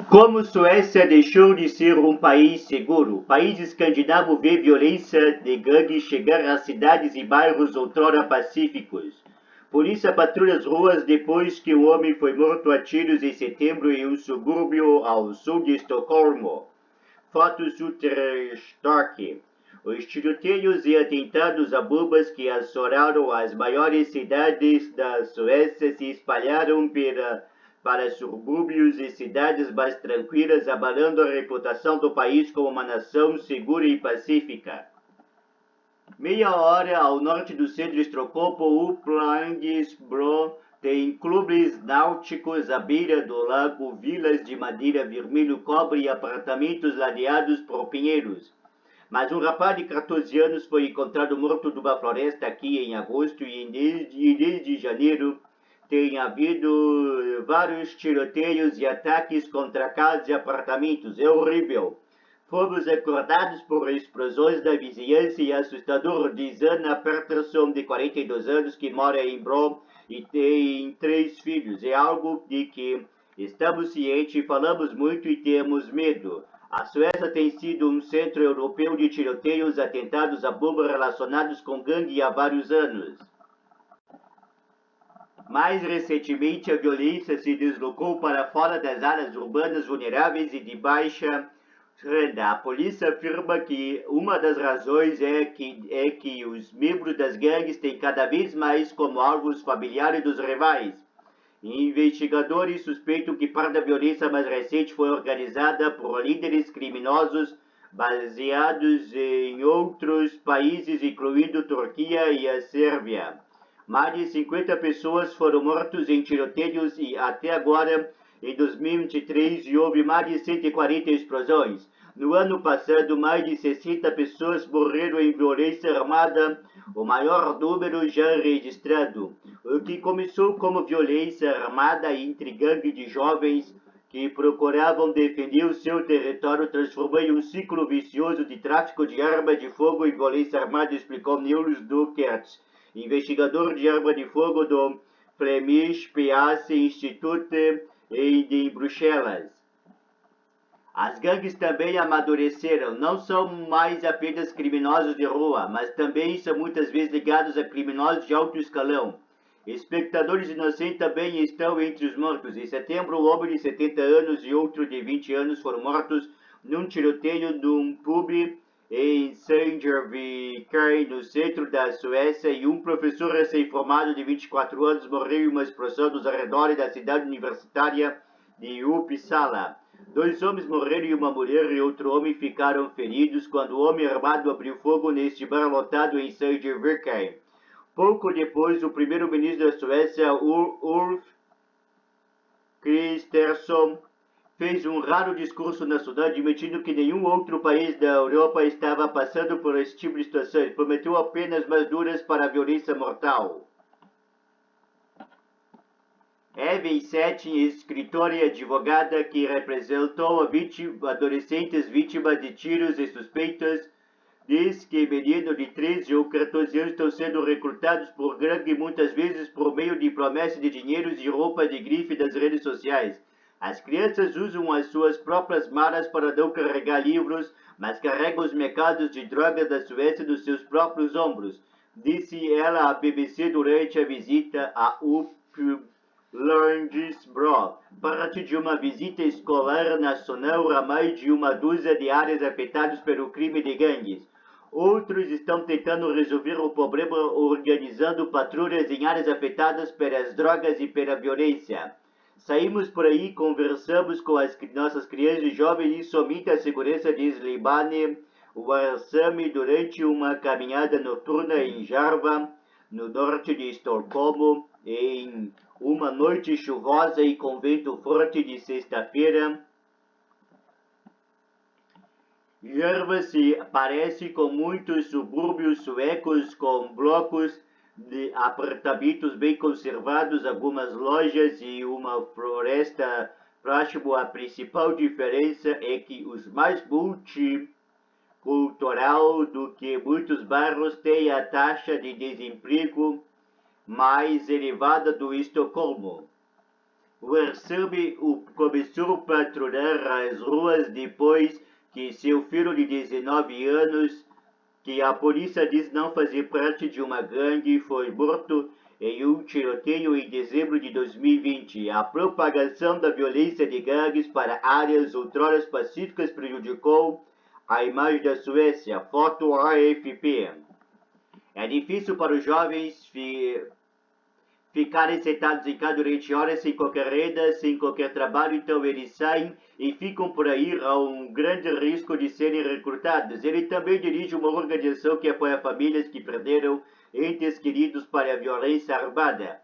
Como Suécia deixou de ser um país seguro? O país escandinavo vê violência de gangues chegar a cidades e bairros outrora pacíficos. Polícia patrulha as ruas depois que o homem foi morto a tiros em setembro em um subúrbio ao sul de Estocolmo. Fotos Utrecht. Os tiroteios e atentados a bombas que assolaram as maiores cidades da Suécia se espalharam para subúrbios e cidades mais tranquilas, abalando a reputação do país como uma nação segura e pacífica. Meia hora ao norte do centro de Estocolmo, Upplandsbro tem clubes náuticos à beira do lago, vilas de madeira vermelho, cobre e apartamentos ladeados por pinheiros. Mas um rapaz de 14 anos foi encontrado morto numa floresta aqui em agosto e desde janeiro tem havido vários tiroteios e ataques contra casas e apartamentos. É horrível. Fomos acordados por explosões da vizinhança e assustador, diz Ana Peterson, de 42 anos, que mora em Brom e tem 3 filhos. É algo de que estamos cientes, falamos muito e temos medo. A Suécia tem sido um centro europeu de tiroteios, atentados a bomba relacionados com gangue há vários anos. Mais recentemente, a violência se deslocou para fora das áreas urbanas vulneráveis e de baixa renda. A polícia afirma que uma das razões é que os membros das gangues têm cada vez mais como alvos familiares dos rivais. Investigadores suspeitam que parte da violência mais recente foi organizada por líderes criminosos baseados em outros países, incluindo Turquia e a Sérvia. Mais de 50 pessoas foram mortas em tiroteios e até agora, em 2023, houve mais de 140 explosões. No ano passado, mais de 60 pessoas morreram em violência armada, o maior número já registrado. O que começou como violência armada entre gangues de jovens que procuravam defender o seu território transformou em um ciclo vicioso de tráfico de armas de fogo e violência armada, explicou Niels Duckert, investigador de arma de fogo do Flemish Peace Institute em Bruxelas. As gangues também amadureceram, não são mais apenas criminosos de rua, mas também são muitas vezes ligados a criminosos de alto escalão. Espectadores inocentes também estão entre os mortos. Em setembro, um homem de 70 anos e outro de 20 anos foram mortos num tiroteio num pub em Sandviken, no centro da Suécia, e um professor recém-formado de 24 anos morreu em uma explosão nos arredores da cidade universitária de Uppsala. 2 homens morreram e uma mulher e outro homem ficaram feridos quando o homem armado abriu fogo neste bar lotado em Sandviken. Pouco depois, o primeiro-ministro da Suécia, Ulf Kristersson, fez um raro discurso nacional admitindo que nenhum outro país da Europa estava passando por esse tipo de situação. Ele prometeu apenas mais duras para a violência mortal. Evan Settin, escritora e advogada que representou adolescentes vítimas de tiros e suspeitas, diz que meninos de 13 ou 14 anos estão sendo recrutados por gangue muitas vezes por meio de promessas de dinheiros e roupa de grife das redes sociais. As crianças usam as suas próprias malas para não carregar livros, mas carregam os mercados de drogas da Suécia nos seus próprios ombros, disse ela à BBC durante a visita a Upplandsbro, parte de uma visita escolar nacional a mais de uma dúzia de áreas afetadas pelo crime de gangues. Outros estão tentando resolver o problema organizando patrulhas em áreas afetadas pelas drogas e pela violência. Saímos por aí, conversamos com as nossas crianças e jovens e somente a segurança de Slibane Warsami durante uma caminhada noturna em Jarva, no norte de Estocolmo, em uma noite chuvosa e com vento forte de sexta-feira. Jarva se parece com muitos subúrbios suecos com blocos de apartamentos bem conservados, algumas lojas e uma floresta próximo. A principal diferença é que os mais multicultural do que muitos bairros têm a taxa de desemprego mais elevada do Estocolmo. O Arsame começou a patrulhar as ruas depois que seu filho de 19 anos, que a polícia diz não fazer parte de uma gangue, foi morto em um tiroteio em dezembro de 2020. A propagação da violência de gangues para áreas outrora pacíficas prejudicou a imagem da Suécia. Foto AFP. É difícil para os jovens ficarem sentados em casa durante horas sem qualquer renda, sem qualquer trabalho, então eles saem e ficam por aí a um grande risco de serem recrutados. Ele também dirige uma organização que apoia famílias que perderam entes queridos para a violência armada.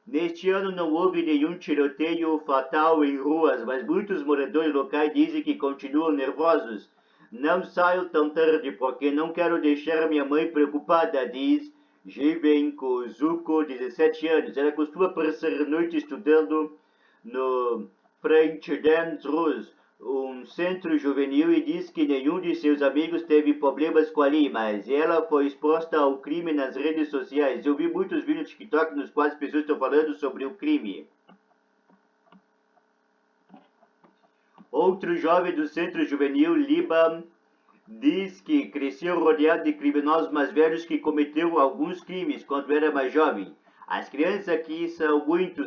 Neste ano não houve nenhum tiroteio fatal em ruas, mas muitos moradores locais dizem que continuam nervosos. Não saio tão tarde porque não quero deixar minha mãe preocupada, diz Jiben Kozuko, 17 anos. Ela costuma passar a noite estudando no Frenchedensrus, um centro juvenil, e diz que nenhum de seus amigos teve problemas com ali, mas ela foi exposta ao crime nas redes sociais. Eu vi muitos vídeos no TikTok nos quais as pessoas estão falando sobre o crime. Outro jovem do centro juvenil, Liban, diz que cresceu rodeado de criminosos mais velhos que cometeu alguns crimes quando era mais jovem. As crianças aqui são muito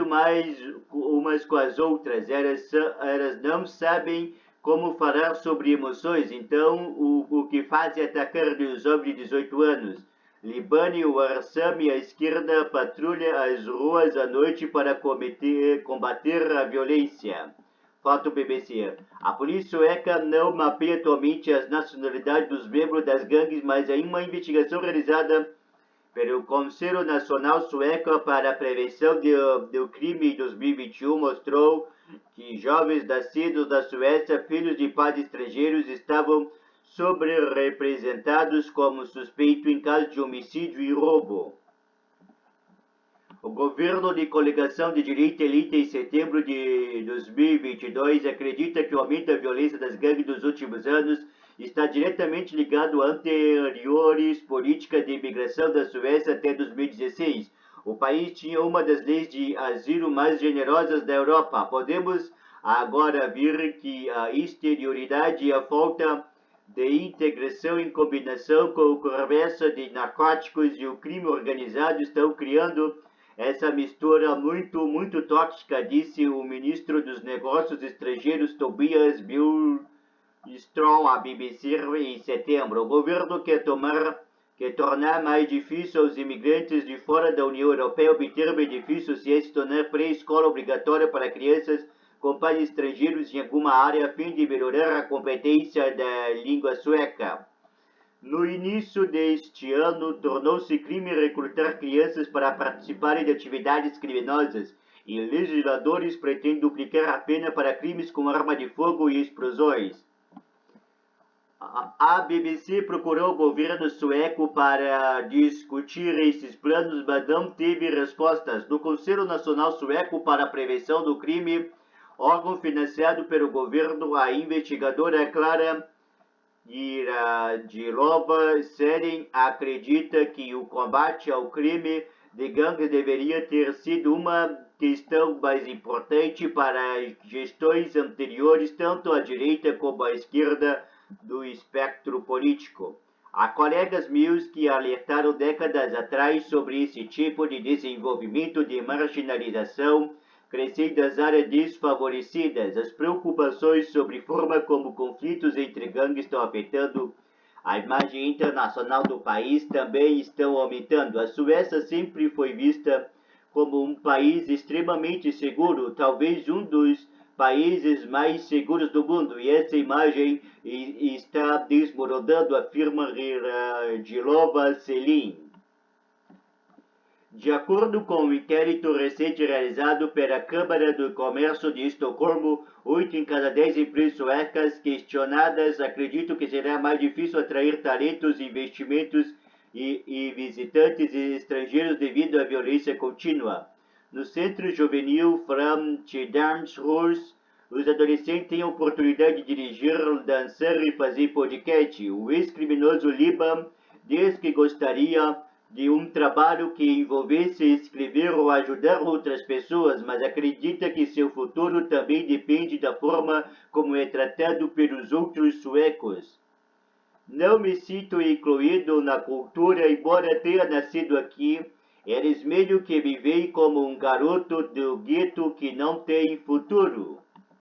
mais umas com as outras. Elas não sabem como falar sobre emoções, então o que fazem é atacar os homens de 18 anos. Libani, o Arsame, a esquerda patrulha as ruas à noite para combater a violência. Foto BBC. A polícia sueca não mapeia atualmente as nacionalidades dos membros das gangues, mas em uma investigação realizada pelo Conselho Nacional Sueco para a Prevenção do Crime em 2021 mostrou que jovens nascidos na Suécia, filhos de pais estrangeiros, estavam sobre-representados como suspeito em casos de homicídio e roubo. O governo de coligação de direita eleita em setembro de 2022 acredita que o aumento da violência das gangues dos últimos anos está diretamente ligado a anteriores políticas de imigração da Suécia até 2016. O país tinha uma das leis de asilo mais generosas da Europa. Podemos agora ver que a exterioridade e a falta de integração em combinação com o comércio de narcóticos e o crime organizado estão criando essa mistura muito tóxica, disse o ministro dos Negócios Estrangeiros Tobias Billström à BBC em setembro. O governo quer tornar mais difícil aos imigrantes de fora da União Europeia obter benefícios e se tornar pré-escola obrigatória para crianças com pais estrangeiros em alguma área a fim de melhorar a competência da língua sueca. No início deste ano, tornou-se crime recrutar crianças para participarem de atividades criminosas e legisladores pretendem duplicar a pena para crimes com arma de fogo e explosões. A BBC procurou o governo sueco para discutir esses planos, mas não teve respostas. No Conselho Nacional Sueco para a Prevenção do Crime, órgão financiado pelo governo, a investigadora Clara Jirova Seren acredita que o combate ao crime de gangues deveria ter sido uma questão mais importante para as gestões anteriores, tanto à direita como à esquerda do espectro político. Há colegas meus que alertaram décadas atrás sobre esse tipo de desenvolvimento de marginalização crescente das áreas desfavorecidas. As preocupações sobre a forma como conflitos entre gangues estão afetando a imagem internacional do país também estão aumentando. A Suécia sempre foi vista como um país extremamente seguro, talvez um dos países mais seguros do mundo, e essa imagem está desmoronando, afirma Jirova Selin. De acordo com um inquérito recente realizado pela Câmara do Comércio de Estocolmo, 8 em cada 10 empresas suecas questionadas acreditam que será mais difícil atrair talentos, investimentos e visitantes estrangeiros devido à violência contínua. No centro juvenil Framtidansrus, os adolescentes têm a oportunidade de dirigir, dançar e fazer podcast. O ex-criminoso Liban diz que gostaria de um trabalho que envolvesse escrever ou ajudar outras pessoas, mas acredita que seu futuro também depende da forma como é tratado pelos outros suecos. Não me sinto incluído na cultura, embora tenha nascido aqui. Eles meio que me veem como um garoto do gueto que não tem futuro.